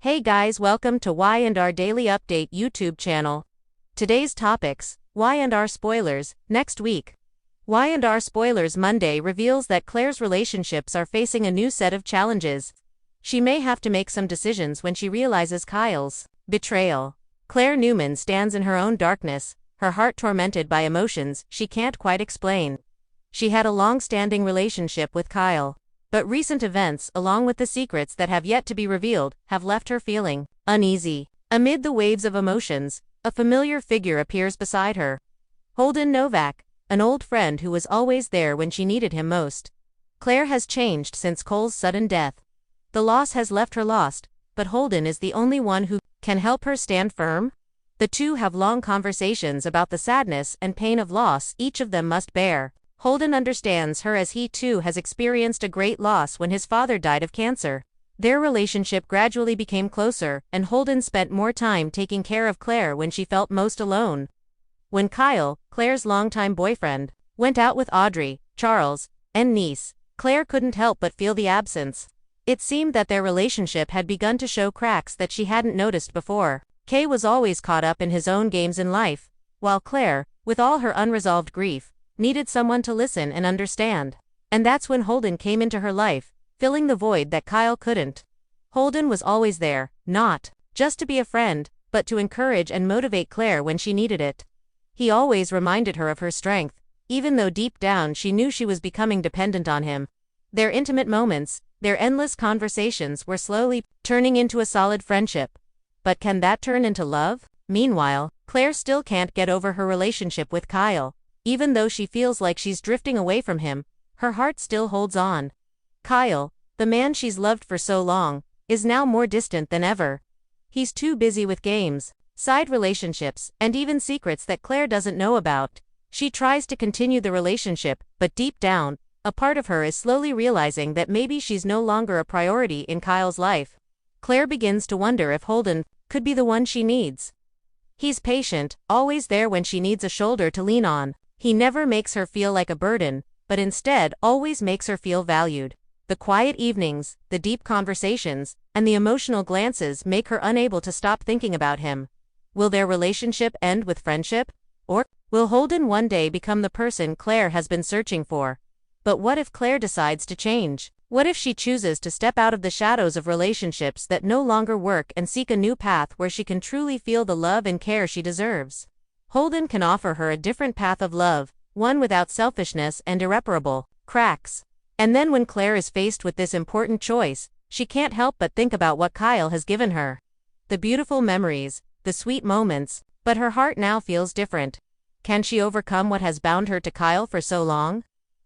Hey guys, welcome to Y&R Daily Update YouTube channel. Today's topics: Y&R Spoilers, next week. Y&R Spoilers Monday reveals that Claire's relationships are facing a new set of challenges. She may have to make some decisions when she realizes Kyle's betrayal. Claire Newman stands in her own darkness, her heart tormented by emotions she can't quite explain. She had a long-standing relationship with Kyle. But recent events, along with the secrets that have yet to be revealed, have left her feeling uneasy. Amid the waves of emotions, a familiar figure appears beside her. Holden Novak, an old friend who was always there when she needed him most. Claire has changed since Cole's sudden death. The loss has left her lost, but Holden is the only one who can help her stand firm. The two have long conversations about the sadness and pain of loss each of them must bear. Holden understands her as he too has experienced a great loss when his father died of cancer. Their relationship gradually became closer, and Holden spent more time taking care of Claire when she felt most alone. When Kyle, Claire's longtime boyfriend, went out with Audrey, Charles, and niece, Claire couldn't help but feel the absence. It seemed that their relationship had begun to show cracks that she hadn't noticed before. Kay was always caught up in his own games in life, while Claire, with all her unresolved grief, needed someone to listen and understand. And that's when Holden came into her life, filling the void that Kyle couldn't. Holden was always there, not just to be a friend, but to encourage and motivate Claire when she needed it. He always reminded her of her strength, even though deep down she knew she was becoming dependent on him. Their intimate moments, their endless conversations were slowly turning into a solid friendship. But can that turn into love? Meanwhile, Claire still can't get over her relationship with Kyle. Even though she feels like she's drifting away from him, her heart still holds on. Kyle, the man she's loved for so long, is now more distant than ever. He's too busy with games, side relationships, and even secrets that Claire doesn't know about. She tries to continue the relationship, but deep down, a part of her is slowly realizing that maybe she's no longer a priority in Kyle's life. Claire begins to wonder if Holden could be the one she needs. He's patient, always there when she needs a shoulder to lean on. He never makes her feel like a burden, but instead always makes her feel valued. The quiet evenings, the deep conversations, and the emotional glances make her unable to stop thinking about him. Will their relationship end with friendship? Or will Holden one day become the person Claire has been searching for? But what if Claire decides to change? What if she chooses to step out of the shadows of relationships that no longer work and seek a new path where she can truly feel the love and care she deserves? Holden can offer her a different path of love, one without selfishness and irreparable cracks. And then when Claire is faced with this important choice, she can't help but think about what Kyle has given her. The beautiful memories, the sweet moments, but her heart now feels different. Can she overcome what has bound her to Kyle for so long?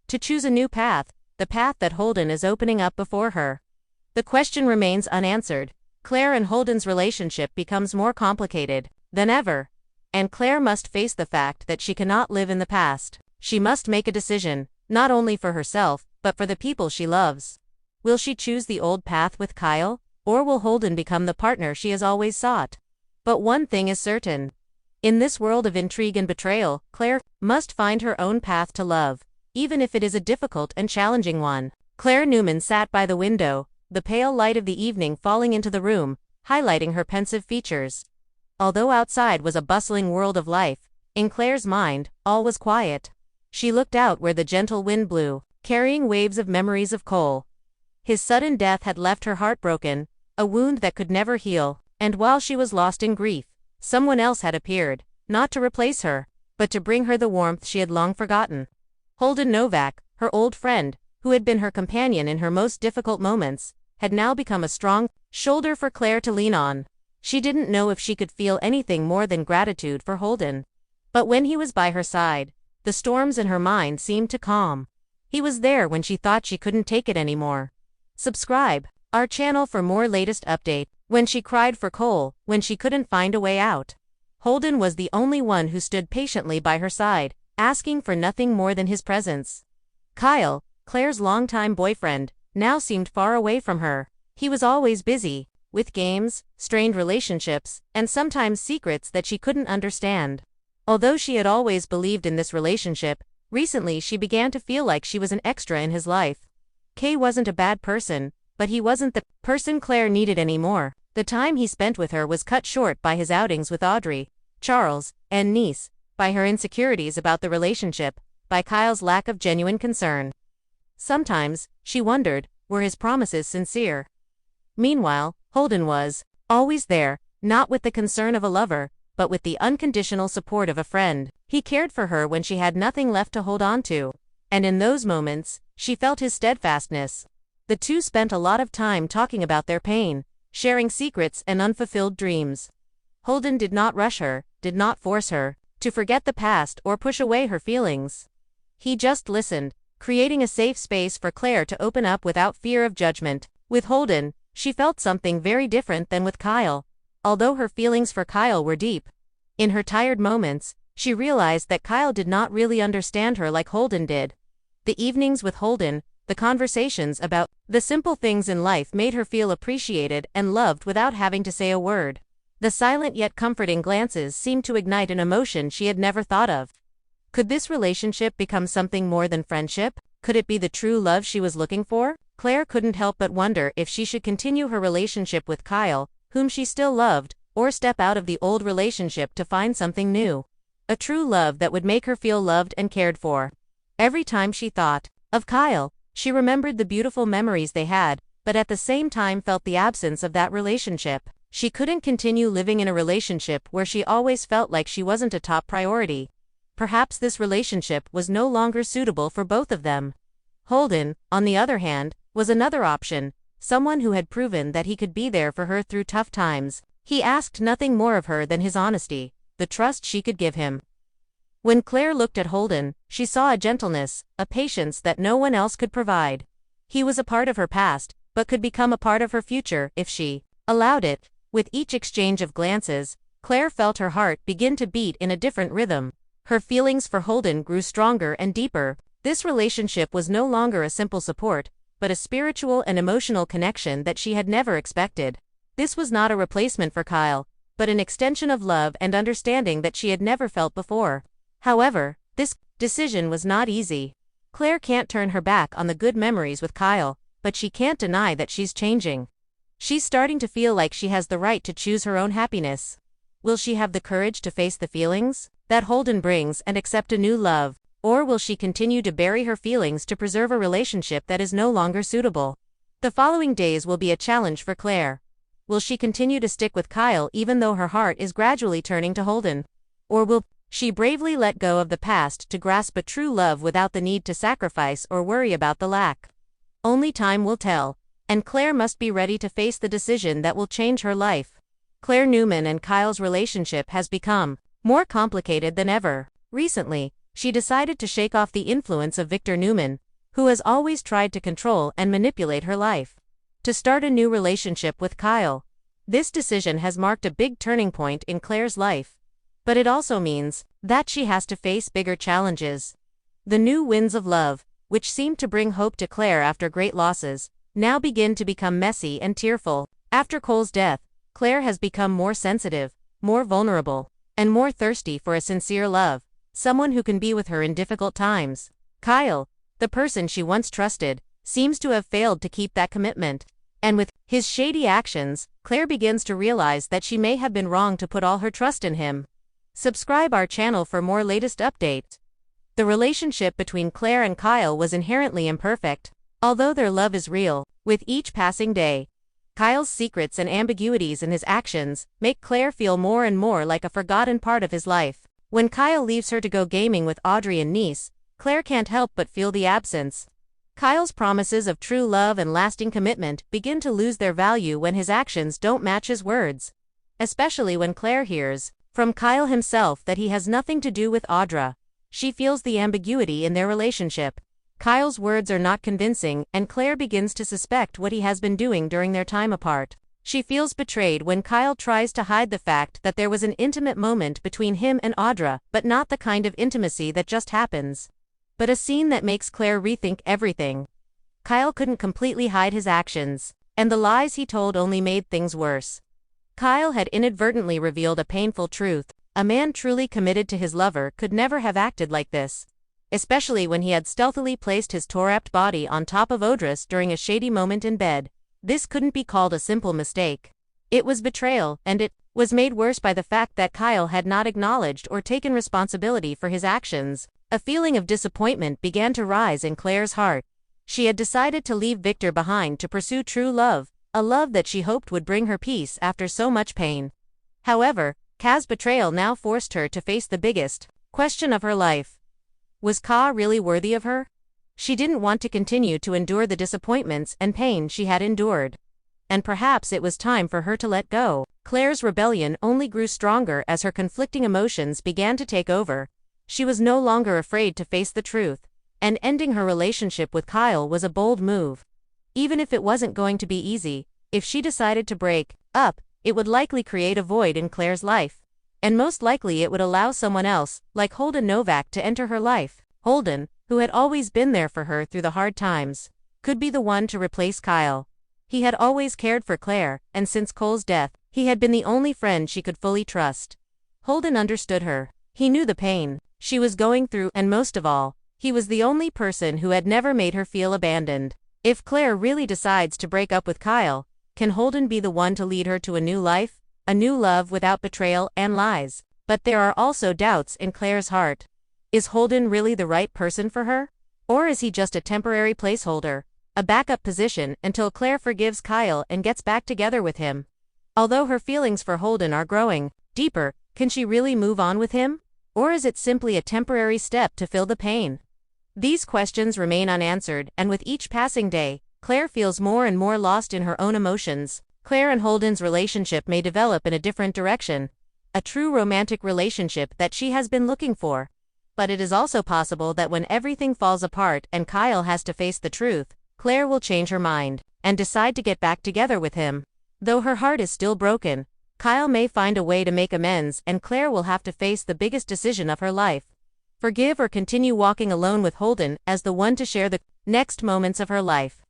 To choose a new path, the path that Holden is opening up before her. The question remains unanswered. Claire and Holden's relationship becomes more complicated than ever. And Claire must face the fact that she cannot live in the past. She must make a decision, not only for herself, but for the people she loves. Will she choose the old path with Kyle, or will Holden become the partner she has always sought? But one thing is certain. In this world of intrigue and betrayal, Claire must find her own path to love, even if it is a difficult and challenging one. Claire Newman sat by the window, the pale light of the evening falling into the room, highlighting her pensive features. Although outside was a bustling world of life, in Claire's mind, all was quiet. She looked out where the gentle wind blew, carrying waves of memories of Cole. His sudden death had left her heartbroken, a wound that could never heal, and while she was lost in grief, someone else had appeared, not to replace her, but to bring her the warmth she had long forgotten. Holden Novak, her old friend, who had been her companion in her most difficult moments, had now become a strong shoulder for Claire to lean on. She didn't know if she could feel anything more than gratitude for Holden. But when he was by her side, the storms in her mind seemed to calm. He was there when she thought she couldn't take it anymore. Subscribe our channel for more latest update. When she cried for Cole, when she couldn't find a way out, Holden was the only one who stood patiently by her side, asking for nothing more than his presence. Kyle, Claire's longtime boyfriend, now seemed far away from her. He was always busy, with games, strained relationships, and sometimes secrets that she couldn't understand. Although she had always believed in this relationship, recently she began to feel like she was an extra in his life. Kay wasn't a bad person, but he wasn't the person Claire needed anymore. The time he spent with her was cut short by his outings with Audrey, Charles, and Nice, by her insecurities about the relationship, by Kyle's lack of genuine concern. Sometimes, she wondered, were his promises sincere? Meanwhile, Holden was always there, not with the concern of a lover, but with the unconditional support of a friend. He cared for her when she had nothing left to hold on to. And in those moments, she felt his steadfastness. The two spent a lot of time talking about their pain, sharing secrets and unfulfilled dreams. Holden did not rush her, did not force her to forget the past or push away her feelings. He just listened, creating a safe space for Clare to open up without fear of judgment. With Holden, she felt something very different than with Kyle. Although her feelings for Kyle were deep, in her tired moments, she realized that Kyle did not really understand her like Holden did. The evenings with Holden, the conversations about the simple things in life made her feel appreciated and loved without having to say a word. The silent yet comforting glances seemed to ignite an emotion she had never thought of. Could this relationship become something more than friendship? Could it be the true love she was looking for? Clare couldn't help but wonder if she should continue her relationship with Kyle, whom she still loved, or step out of the old relationship to find something new. A true love that would make her feel loved and cared for. Every time she thought of Kyle, she remembered the beautiful memories they had, but at the same time felt the absence of that relationship. She couldn't continue living in a relationship where she always felt like she wasn't a top priority. Perhaps this relationship was no longer suitable for both of them. Holden, on the other hand, was another option, someone who had proven that he could be there for her through tough times. He asked nothing more of her than his honesty, the trust she could give him. When Clare looked at Holden, she saw a gentleness, a patience that no one else could provide. He was a part of her past, but could become a part of her future if she allowed it. With each exchange of glances, Clare felt her heart begin to beat in a different rhythm. Her feelings for Holden grew stronger and deeper. This relationship was no longer a simple support, but a spiritual and emotional connection that she had never expected. This was not a replacement for Kyle, but an extension of love and understanding that she had never felt before. However, this decision was not easy. Clare can't turn her back on the good memories with Kyle, but she can't deny that she's changing. She's starting to feel like she has the right to choose her own happiness. Will she have the courage to face the feelings that Holden brings and accept a new love, or will she continue to bury her feelings to preserve a relationship that is no longer suitable? The following days will be a challenge for Clare. Will she continue to stick with Kyle even though her heart is gradually turning to Holden? Or will she bravely let go of the past to grasp a true love without the need to sacrifice or worry about the lack? Only time will tell, and Clare must be ready to face the decision that will change her life. Clare Newman and Kyle's relationship has become more complicated than ever. Recently, she decided to shake off the influence of Victor Newman, who has always tried to control and manipulate her life, to start a new relationship with Kyle. This decision has marked a big turning point in Clare's life. But it also means that she has to face bigger challenges. The new winds of love, which seemed to bring hope to Clare after great losses, now begin to become messy and tearful. After Cole's death, Clare has become more sensitive, more vulnerable, and more thirsty for a sincere love, someone who can be with her in difficult times. Kyle, the person she once trusted, seems to have failed to keep that commitment. And with his shady actions, Clare begins to realize that she may have been wrong to put all her trust in him. Subscribe our channel for more latest updates. The relationship between Clare and Kyle was inherently imperfect, although their love is real. With each passing day, Kyle's secrets and ambiguities in his actions make Clare feel more and more like a forgotten part of his life. When Kyle leaves her to go gaming with Audrey and Nice, Clare can't help but feel the absence. Kyle's promises of true love and lasting commitment begin to lose their value when his actions don't match his words. Especially when Clare hears from Kyle himself that he has nothing to do with Audra. She feels the ambiguity in their relationship. Kyle's words are not convincing, and Clare begins to suspect what he has been doing during their time apart. She feels betrayed when Kyle tries to hide the fact that there was an intimate moment between him and Audra, but not the kind of intimacy that just happens, but a scene that makes Clare rethink everything. Kyle couldn't completely hide his actions, and the lies he told only made things worse. Kyle had inadvertently revealed a painful truth. A man truly committed to his lover could never have acted like this, especially when he had stealthily placed his tore-up body on top of Audra's during a shady moment in bed. This couldn't be called a simple mistake. It was betrayal, and it was made worse by the fact that Kyle had not acknowledged or taken responsibility for his actions. A feeling of disappointment began to rise in Clare's heart. She had decided to leave Victor behind to pursue true love, a love that she hoped would bring her peace after so much pain. However, Kaz's betrayal now forced her to face the biggest question of her life. Was Ka really worthy of her? She didn't want to continue to endure the disappointments and pain she had endured. And perhaps it was time for her to let go. Clare's rebellion only grew stronger as her conflicting emotions began to take over. She was no longer afraid to face the truth, and ending her relationship with Kyle was a bold move. Even if it wasn't going to be easy, if she decided to break up, it would likely create a void in Clare's life. And most likely it would allow someone else, like Holden Novak, to enter her life. Holden, who had always been there for her through the hard times, could be the one to replace Kyle. He had always cared for Clare, and since Cole's death, he had been the only friend she could fully trust. Holden understood her. He knew the pain she was going through, and most of all, he was the only person who had never made her feel abandoned. If Clare really decides to break up with Kyle, can Holden be the one to lead her to a new life, a new love without betrayal and lies? But there are also doubts in Clare's heart. Is Holden really the right person for her? Or is he just a temporary placeholder, a backup position until Clare forgives Kyle and gets back together with him? Although her feelings for Holden are growing deeper, can she really move on with him? Or is it simply a temporary step to fill the pain? These questions remain unanswered, and with each passing day, Clare feels more and more lost in her own emotions. Clare and Holden's relationship may develop in a different direction, a true romantic relationship that she has been looking for. But it is also possible that when everything falls apart and Kyle has to face the truth, Clare will change her mind and decide to get back together with him. Though her heart is still broken, Kyle may find a way to make amends, and Clare will have to face the biggest decision of her life. Forgive or continue walking alone with Holden as the one to share the next moments of her life.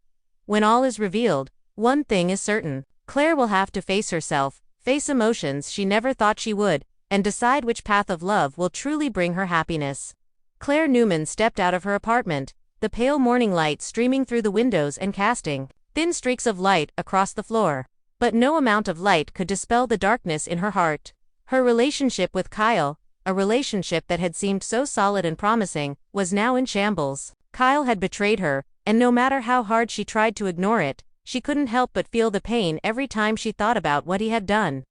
When all is revealed, one thing is certain. Clare will have to face herself, face emotions she never thought she would, and decide which path of love will truly bring her happiness. Clare Newman stepped out of her apartment, the pale morning light streaming through the windows and casting thin streaks of light across the floor. But no amount of light could dispel the darkness in her heart. Her relationship with Kyle, a relationship that had seemed so solid and promising, was now in shambles. Kyle had betrayed her, and no matter how hard she tried to ignore it, she couldn't help but feel the pain every time she thought about what he had done.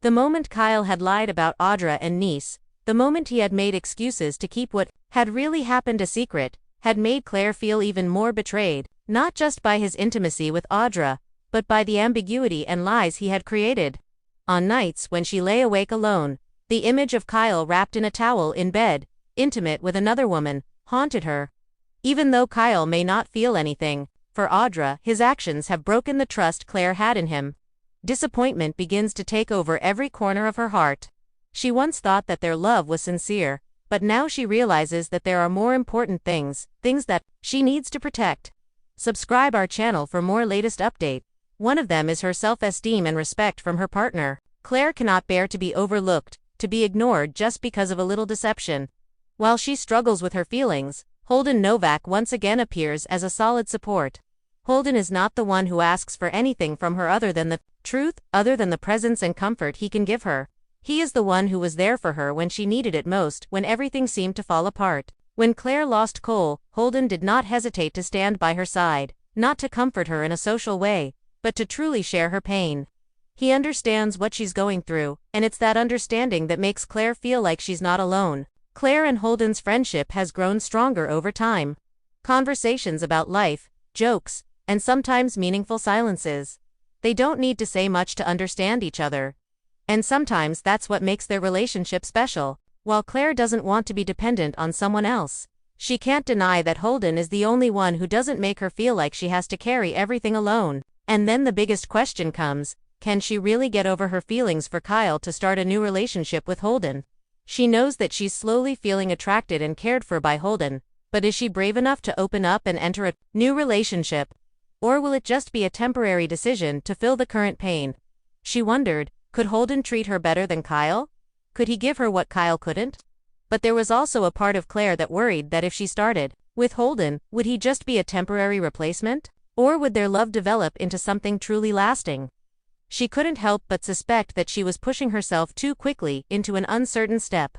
The moment Kyle had lied about Audra and Nice, the moment he had made excuses to keep what had really happened a secret, had made Clare feel even more betrayed, not just by his intimacy with Audra, but by the ambiguity and lies he had created. On nights when she lay awake alone, the image of Kyle wrapped in a towel in bed, intimate with another woman, haunted her. Even though Kyle may not feel anything for Audra, his actions have broken the trust Clare had in him. Disappointment begins to take over every corner of her heart. She once thought that their love was sincere, but now she realizes that there are more important things that she needs to protect. Subscribe our channel for more latest update. One of them is her self-esteem and respect from her partner. Clare cannot bear to be overlooked, to be ignored just because of a little deception. While she struggles with her feelings, Holden Novak once again appears as a solid support. Holden is not the one who asks for anything from her other than the truth, other than the presence and comfort he can give her. He is the one who was there for her when she needed it most, when everything seemed to fall apart. When Clare lost Cole, Holden did not hesitate to stand by her side, not to comfort her in a social way, but to truly share her pain. He understands what she's going through, and it's that understanding that makes Clare feel like she's not alone. Clare and Holden's friendship has grown stronger over time. Conversations about life, jokes, and sometimes meaningful silences. They don't need to say much to understand each other. And sometimes that's what makes their relationship special. While Clare doesn't want to be dependent on someone else, she can't deny that Holden is the only one who doesn't make her feel like she has to carry everything alone. And then the biggest question comes, can she really get over her feelings for Kyle to start a new relationship with Holden? She knows that she's slowly feeling attracted and cared for by Holden, but is she brave enough to open up and enter a new relationship? Or will it just be a temporary decision to fill the current pain? She wondered, could Holden treat her better than Kyle? Could he give her what Kyle couldn't? But there was also a part of Clare that worried that if she started with Holden, would he just be a temporary replacement? Or would their love develop into something truly lasting? She couldn't help but suspect that she was pushing herself too quickly into an uncertain step.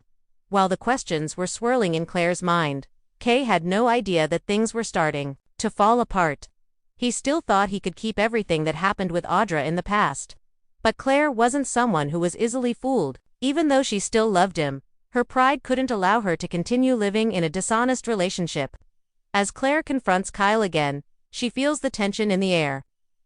While the questions were swirling in Clare's mind, Kay had no idea that things were starting to fall apart. He still thought he could keep everything that happened with Audra in the past. But Clare wasn't someone who was easily fooled. Even though she still loved him, her pride couldn't allow her to continue living in a dishonest relationship. As Clare confronts Kyle again, she feels the tension in the air.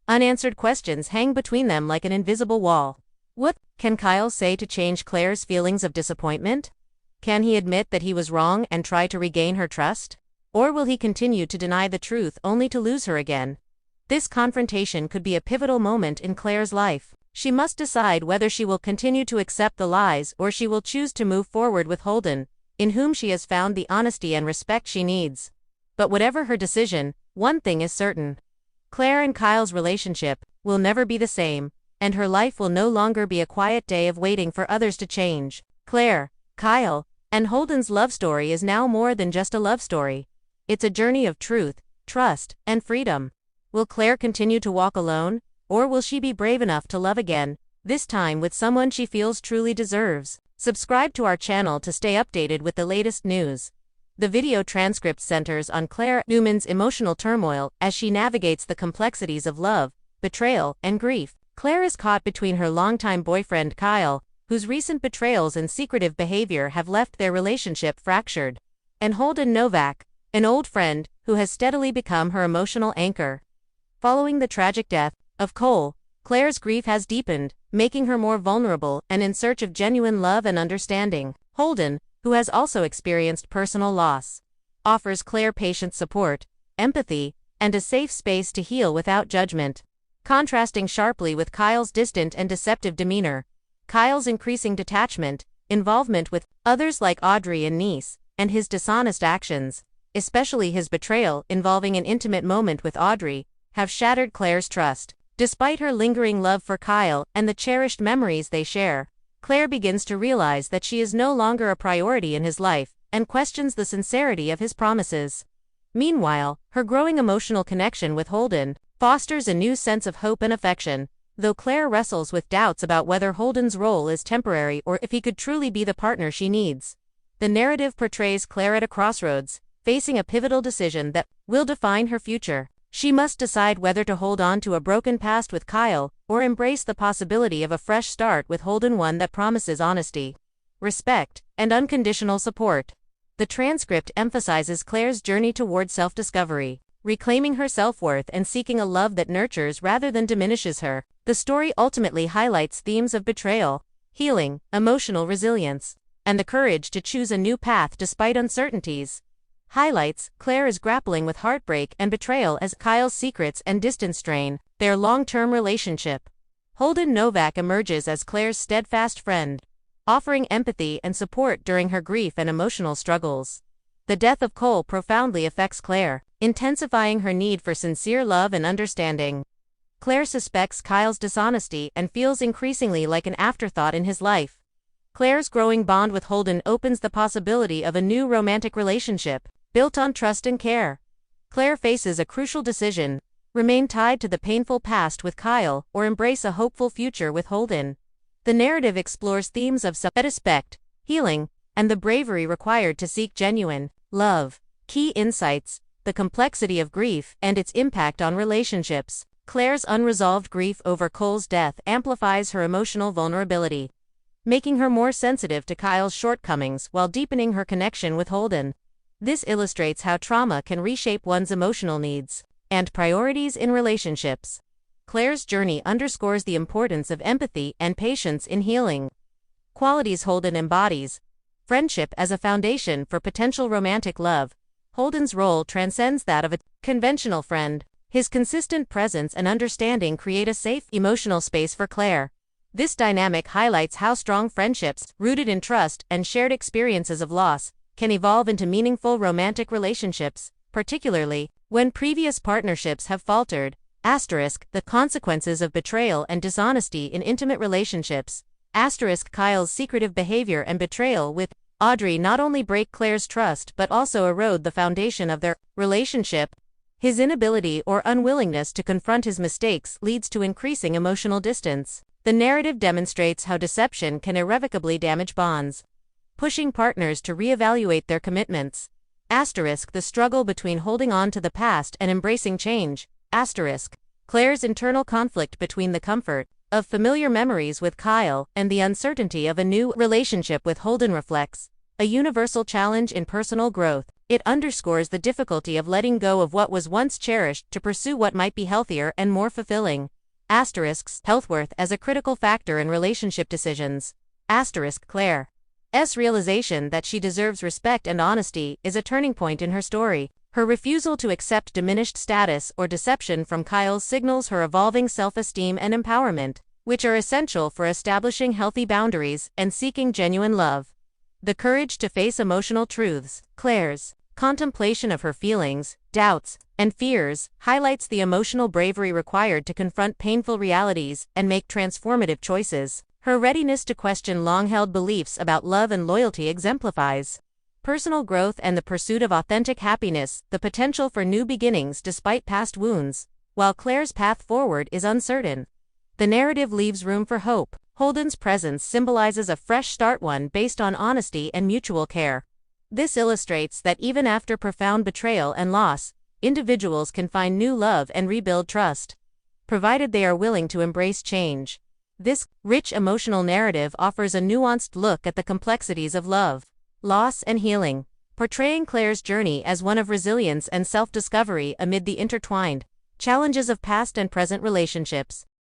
Unanswered questions hang between them like an invisible wall. What can Kyle say to change Clare's feelings of disappointment? Can he admit that he was wrong and try to regain her trust? Or will he continue to deny the truth only to lose her again? This confrontation could be a pivotal moment in Clare's life. She must decide whether she will continue to accept the lies or she will choose to move forward with Holden, in whom she has found the honesty and respect she needs. But whatever her decision, one thing is certain. Clare and Kyle's relationship will never be the same, and her life will no longer be a quiet day of waiting for others to change. Clare, Kyle, and Holden's love story is now more than just a love story. It's a journey of truth, trust, and freedom. Will Clare continue to walk alone, or will she be brave enough to love again, this time with someone she feels truly deserves? Subscribe to our channel to stay updated with the latest news. The video transcript centers on Clare Newman's emotional turmoil as she navigates the complexities of love, betrayal, and grief. Clare is caught between her longtime boyfriend Kyle, whose recent betrayals and secretive behavior have left their relationship fractured, and Holden Novak, an old friend who has steadily become her emotional anchor. Following the tragic death of Cole, Clare's grief has deepened, making her more vulnerable and in search of genuine love and understanding. Holden, who has also experienced personal loss, offers Clare patient support, empathy, and a safe space to heal without judgment. Contrasting sharply with Kyle's distant and deceptive demeanor, Kyle's increasing detachment, involvement with others like Audrey and Nice, and his dishonest actions, especially his betrayal involving an intimate moment with Audrey, have shattered Clare's trust. Despite her lingering love for Kyle and the cherished memories they share, Clare begins to realize that she is no longer a priority in his life, and questions the sincerity of his promises. Meanwhile, her growing emotional connection with Holden fosters a new sense of hope and affection, though Clare wrestles with doubts about whether Holden's role is temporary or if he could truly be the partner she needs. The narrative portrays Clare at a crossroads, facing a pivotal decision that will define her future. She must decide whether to hold on to a broken past with Kyle, or embrace the possibility of a fresh start with Holden, one that promises honesty, respect, and unconditional support. The transcript emphasizes Clare's journey toward self-discovery, reclaiming her self-worth and seeking a love that nurtures rather than diminishes her. The story ultimately highlights themes of betrayal, healing, emotional resilience, and the courage to choose a new path despite uncertainties. Highlights: Clare is grappling with heartbreak and betrayal as Kyle's secrets and distance strain their long-term relationship. Holden Novak emerges as Clare's steadfast friend, offering empathy and support during her grief and emotional struggles. The death of Cole profoundly affects Clare, intensifying her need for sincere love and understanding. Clare suspects Kyle's dishonesty and feels increasingly like an afterthought in his life. Clare's growing bond with Holden opens the possibility of a new romantic relationship, built on trust and care. Clare faces a crucial decision: remain tied to the painful past with Kyle, or embrace a hopeful future with Holden. The narrative explores themes of self-respect, healing, and the bravery required to seek genuine love. Key insights: the complexity of grief and its impact on relationships. Clare's unresolved grief over Cole's death amplifies her emotional vulnerability, making her more sensitive to Kyle's shortcomings while deepening her connection with Holden. This illustrates how trauma can reshape one's emotional needs and priorities in relationships. Clare's journey underscores the importance of empathy and patience in healing, qualities Holden embodies. Friendship as a foundation for potential romantic love. Holden's role transcends that of a conventional friend. His consistent presence and understanding create a safe, emotional space for Clare. This dynamic highlights how strong friendships, rooted in trust and shared experiences of loss, can evolve into meaningful romantic relationships, particularly when previous partnerships have faltered. The consequences of betrayal and dishonesty in intimate relationships. Kyle's secretive behavior and betrayal with Audrey not only break Clare's trust but also erode the foundation of their relationship. His inability or unwillingness to confront his mistakes leads to increasing emotional distance. The narrative demonstrates how deception can irrevocably damage bonds, pushing partners to reevaluate their commitments. Asterisk the struggle between holding on to the past and embracing change. Asterisk Clare's internal conflict between the comfort of familiar memories with Kyle and the uncertainty of a new relationship with Holden reflects a universal challenge in personal growth. It underscores the difficulty of letting go of what was once cherished to pursue what might be healthier and more fulfilling. Asterisks healthworth as a critical factor in relationship decisions. Asterisk Claire's realization that she deserves respect and honesty is a turning point in her story. Her refusal to accept diminished status or deception from Kyle signals her evolving self-esteem and empowerment, which are essential for establishing healthy boundaries and seeking genuine love. The courage to face emotional truths. Claire's contemplation of her feelings, doubts, and fears highlights the emotional bravery required to confront painful realities and make transformative choices. Her readiness to question long-held beliefs about love and loyalty exemplifies personal growth and the pursuit of authentic happiness, the potential for new beginnings despite past wounds. While Claire's path forward is uncertain, the narrative leaves room for hope. Holden's presence symbolizes a fresh start, one based on honesty and mutual care. This illustrates that even after profound betrayal and loss, individuals can find new love and rebuild trust, provided they are willing to embrace change. This rich emotional narrative offers a nuanced look at the complexities of love, loss, and healing, portraying Claire's journey as one of resilience and self-discovery amid the intertwined challenges of past and present relationships.